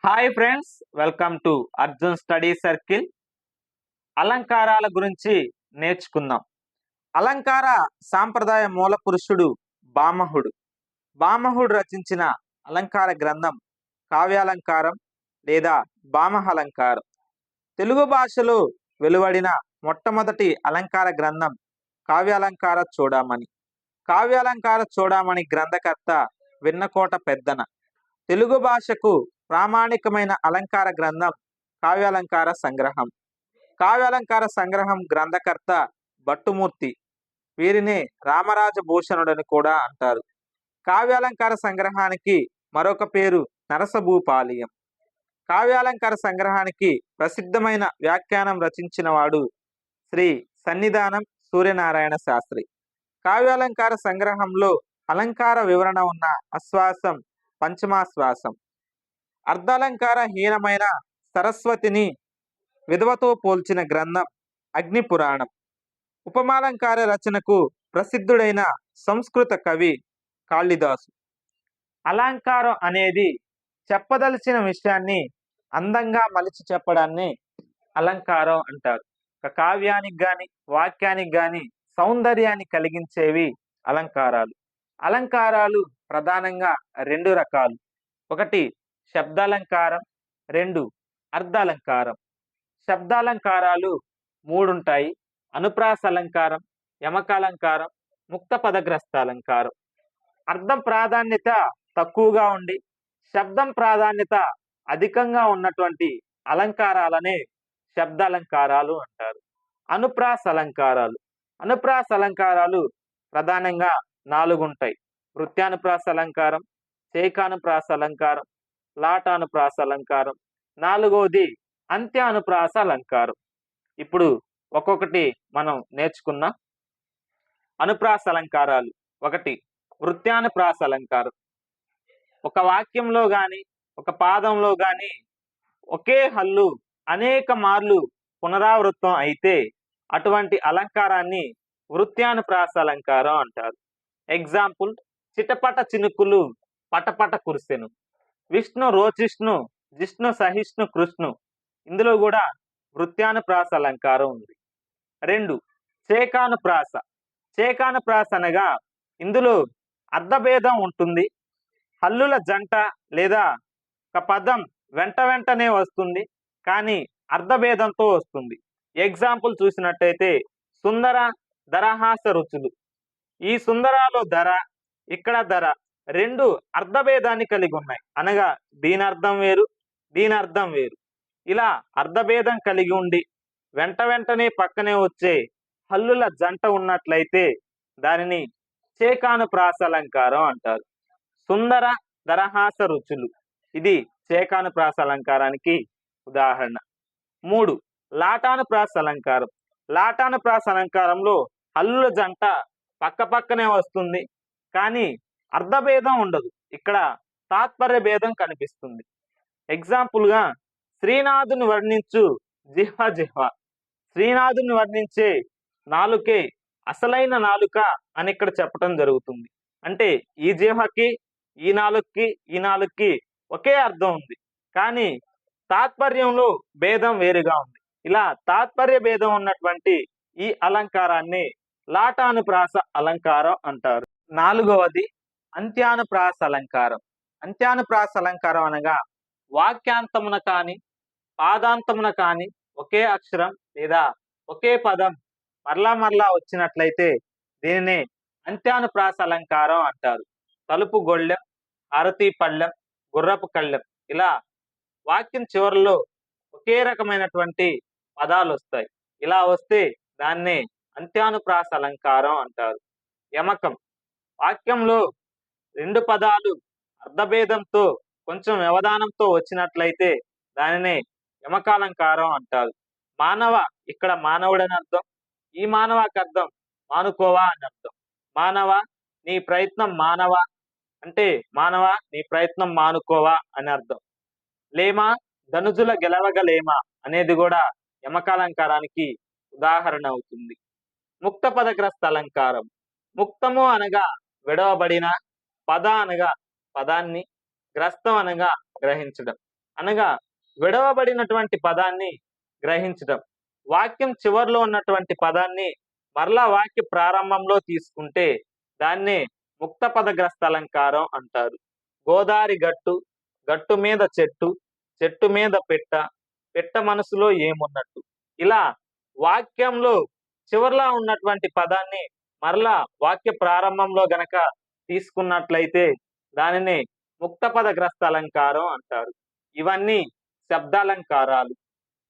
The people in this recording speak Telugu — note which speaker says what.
Speaker 1: Hi friends, welcome to Arjun study circle. అలంకారాల గురించి నేర్చుకుందాం. అలంకార సాంప్రదాయ మూల పురుషుడు భామహుడు. భామహుడు రచించిన అలంకార గ్రంథం కావ్యాలంకారం లేదా భామహలంకారం. తెలుగు భాషలో వెలువడిన మొట్టమొదటి అలంకార గ్రంథం కావ్యాలంకార చూడామణి. కావ్యాలంకార చూడామణి గ్రంథకర్త విన్నకోట పెద్దన. తెలుగు భాషకు ప్రామాణికమైన అలంకార గ్రంథం కావ్యాలంకార సంగ్రహం. కావ్యాలంకార సంగ్రహం గ్రంథకర్త భట్టుమూర్తి. వీరిని రామరాజభూషణుడని కూడా అంటారు. కావ్యాలంకార సంగ్రహానికి మరొక పేరు నరసభూపాళియం. కావ్యాలంకార సంగ్రహానికి ప్రసిద్ధమైన వ్యాఖ్యానం రచించిన వాడు శ్రీ సన్నిధానం సూర్యనారాయణ శాస్త్రి. కావ్యాలంకార సంగ్రహంలో అలంకార వివరణ ఉన్న ఆశ్వాసం పంచమాశ్వాసం. అర్ధాలంకార హీనమైన సరస్వతిని విధవతో పోల్చిన గ్రంథం అగ్నిపురాణం. ఉపమాలంకార రచనకు ప్రసిద్ధుడైన సంస్కృత కవి కాళిదాసు. అలంకారం అనేది చెప్పదలిచిన విషయాన్ని అందంగా మలిచి చెప్పడాన్ని అలంకారం అంటారు. ఒక కావ్యానికి గాని వాక్యానికి గాని సౌందర్యాన్ని కలిగించేవి అలంకారాలు. అలంకారాలు ప్రధానంగా రెండు రకాలు. ఒకటి శబ్దాలంకారం, రెండు అర్ధాలంకారం. శబ్దాలంకారాలు మూడుంటాయి: అనుప్రాస అలంకారం, యమకాలంకారం, ముక్త పదగ్రస్తాలంకారం. అర్థం ప్రాధాన్యత తక్కువగా ఉండి శబ్దం ప్రాధాన్యత అధికంగా ఉన్నటువంటి అలంకారాలనే శబ్దాలంకారాలు అంటారు. అనుప్రాస అలంకారాలు. అనుప్రాస అలంకారాలు ప్రధానంగా నాలుగుంటాయి: వృత్యానుప్రాస అలంకారం, చేకానుప్రాస అలంకారం, లాటానుప్రాస అలంకారం, నాలుగవది అంత్యానుప్రాస అలంకారం. ఇప్పుడు ఒక్కొక్కటి మనం నేర్చుకున్నాం. అనుప్రాస అలంకారాలు. ఒకటి వృత్యానుప్రాస అలంకారం. ఒక వాక్యంలో గాని ఒక పాదంలో గాని ఒకే హల్లు అనేక మార్లు పునరావృతం అయితే అటువంటి అలంకారాన్ని వృత్యానుప్రాస అలంకారం అంటారు. ఎగ్జాంపుల్: చిటపట చినుకులు పటపట కురిసెను. విష్ణు రోచిష్ణు జిష్ణు సహిష్ణు కృష్ణు. ఇందులో కూడా వృత్యానుప్రాస అలంకారం ఉంది. రెండు చేకానుప్రాస. చేకానుప్రాస అనగా ఇందులో అర్థభేదం ఉంటుంది. హల్లుల జంట లేదా ఒక పదం వెంట వెంటనే వస్తుంది, కానీ అర్థభేదంతో వస్తుంది. ఎగ్జాంపుల్ చూసినట్టయితే సుందర దరహాస రుచులు. ఈ సుందరాలో ధర, ఇక్కడ ధర రెండు అర్థభేదాన్ని కలిగి ఉన్నాయి. అనగా దీని అర్థం వేరు, దీని అర్థం వేరు. ఇలా అర్థభేదం కలిగి ఉండి వెంట వెంటనే పక్కనే వచ్చే హల్లుల జంట ఉన్నట్లయితే దానిని చేకానుప్రాస అలంకారం అంటారు. సుందర దరహాస రుచులు ఇది చేకానుప్రాస అలంకారానికి ఉదాహరణ. మూడు లాటానుప్రాస అలంకారం. లాటానుప్రాస అలంకారంలో హల్లుల జంట పక్క పక్కనే వస్తుంది, కానీ అర్థభేదం ఉండదు. ఇక్కడ తాత్పర్య భేదం కనిపిస్తుంది. ఎగ్జాంపుల్గా శ్రీనాథుని వర్ణించు జిహ్వ జిహ్వ. శ్రీనాథుని వర్ణించే నాలుకే అసలైన నాలుక అని ఇక్కడ చెప్పడం జరుగుతుంది. అంటే ఈ జిహ్వకి ఈ నాలుగుకి ఒకే అర్థం ఉంది, కానీ తాత్పర్యంలో భేదం వేరుగా ఉంది. ఇలా తాత్పర్య భేదం ఉన్నటువంటి ఈ అలంకారాన్ని లాటానుప్రాస అలంకారం అంటారు. నాలుగవది అంత్యానుప్రాస అలంకారం. అంత్యానుప్రాస అలంకారం అనగా వాక్యాంతమున కాని పాదాంతమున కాని ఒకే అక్షరం లేదా ఒకే పదం మరలా మరలా వచ్చినట్లయితే దీనిని అంత్యానుప్రాస అలంకారం అంటారు. తలుపు గొళ్ళెం, అరతి పళ్ళెం, గుర్రపు కళ్ళెం. ఇలా వాక్యం చివరిలో ఒకే రకమైనటువంటి పదాలు వస్తాయి. ఇలా వస్తే దాన్నే అంత్యానుప్రాస అలంకారం అంటారు. యమకం. వాక్యంలో రెండు పదాలు అర్థభేదంతో కొంచెం వ్యవధానంతో వచ్చినట్లయితే దానినే యమకాలంకారం అంటారు. మానవ, ఇక్కడ మానవుడని అర్థం. ఈ మానవాకి అర్థం మానుకోవా అని అర్థం. మానవ నీ ప్రయత్నం మానవ అంటే మానవ నీ ప్రయత్నం మానుకోవా అని అర్థం. లేమా ధనుజుల గెలవగలేమా అనేది కూడా యమకాలంకారానికి ఉదాహరణ అవుతుంది. ముక్త పదగ్రస్త అలంకారం. ముక్తము అనగా విడవబడిన, పద అనగా పదాన్ని, గ్రస్తం అనగా గ్రహించడం. అనగా విడవబడినటువంటి పదాన్ని గ్రహించడం. వాక్యం చివర్లో ఉన్నటువంటి పదాన్ని మరలా వాక్య ప్రారంభంలో తీసుకుంటే దాన్నే ముక్త పదగ్రస్త అలంకారం అంటారు. గోదారి గట్టు, గట్టు మీద చెట్టు, చెట్టు మీద పెట్ట, పెట్ట మనసులో ఏమున్నట్టు. ఇలా వాక్యంలో చివర్లా ఉన్నటువంటి పదాన్ని మరలా వాక్య ప్రారంభంలో గనక తీసుకున్నట్లయితే దానిని ముక్త పదగ్రస్త అలంకారం అంటారు. ఇవన్నీ శబ్దాలంకారాలు.